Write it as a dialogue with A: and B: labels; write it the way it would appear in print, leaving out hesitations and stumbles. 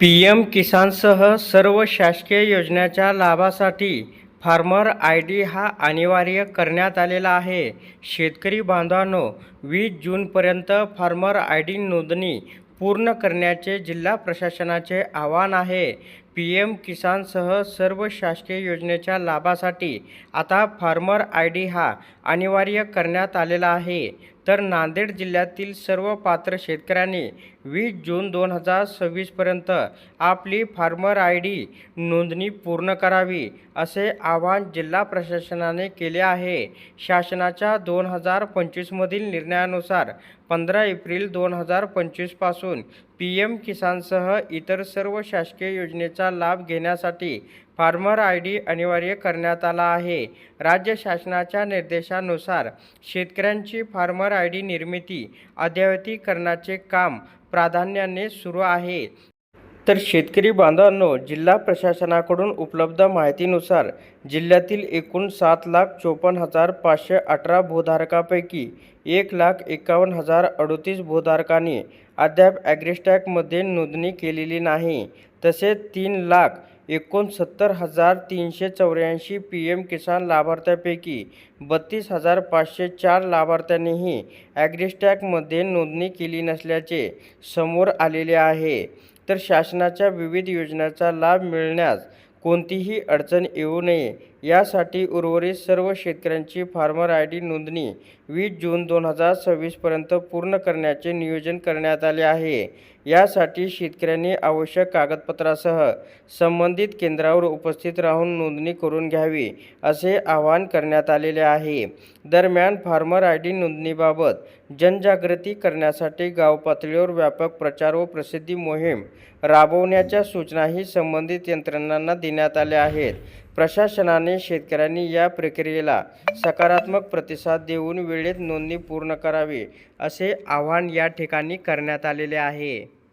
A: PM. किसानसह सर्व शासकीय योजनांच्या लाभासाठी फार्मर आय.डी. हा अनिवार्य करण्यात आलेला आहे. शेतकरी बांधवांनो, 20 जूनपर्यंत फार्मर आय.डी. नोंदणी पूर्ण करण्याचे जिल्हा प्रशासनाचे आवाहन आहे. पी.एम. किसानसह सर्व शासकीय योजनेच्या लाभासाठी आता फार्मर आय.डी. हा अनिवार्य करण्यात आलेला आहे. तर नांदेड जिल्ह्यातील सर्व पात्र शेतकऱ्यांनी 20 जून 2026 पर्यंत आपली फार्मर आय.डी. नोंदणी पूर्ण करावी, असे आवाहन जिल्हा प्रशासनाने केले आहे. शासनाच्या 2025 मधील निर्णयानुसार 15 एप्रिल 2025 पासून पी.एम. किसानसह इतर सर्व शासकीय योजनेचा लाभ घेण्यासाठी फार्मर आय.डी. अनिवार्य करण्यात आला आहे. राज्य शासनाच्या निर्देशानुसार शेतकऱ्यांची फार्मर आय.डी. निर्मिती अद्ययावतीकरणाचे काम प्राधान्याने सुरू आहे. तर शेतकरी बांधवांनो, जिल्हा प्रशासनाकडून उपलब्ध माहितीनुसार जिल्ह्यातील एकूण 7,54,518 भूधारकांपैकी 1,51,038 भूधारकांनी अद्याप ॲग्रिस्टॅगमध्ये नोंदणी केलेली नाही. तसेच 3,69,384 पी.एम. किसान लाभार्थ्यांपैकी 32,504 लाभार्थ्यांनीही ॲग्रिस्टॅगमध्ये नोंदणी केली नसल्याचे समोर आलेले आहे. तर शासनाच्या विविध योजनांचा लाभ मिळण्यास कोणतीही अडचण येऊ नये यासाठी उर्वरित सर्व शेतकऱ्यांची फार्मर आय.डी. नोंदणी 20 जून 2026 पर्यंत पूर्ण करण्याचे नियोजन करण्यात आले आहे. यासाठी शेतकऱ्यांनी आवश्यक कागदपत्रासह संबंधित केंद्रावर उपस्थित राहून नोंदणी करून घ्यावी, असे आवाहन करण्यात आलेले आहे. दरम्यान फार्मर आय.डी. नोंदणीबाबत जनजागृती करण्यासाठी गाव पातळीवर व्यापक प्रचार व प्रसिद्धी मोहीम राबवण्याच्या सूचनाही संबंधित यंत्रणांना देण्यात आल्या आहेत. प्रशासनाने शेतकऱ्यांनी या प्रक्रियेला सकारात्मक प्रतिसाद देऊन वेळेत नोंदणी पूर्ण करावी, असे आवाहन या ठिकाणी करण्यात आलेले आहे.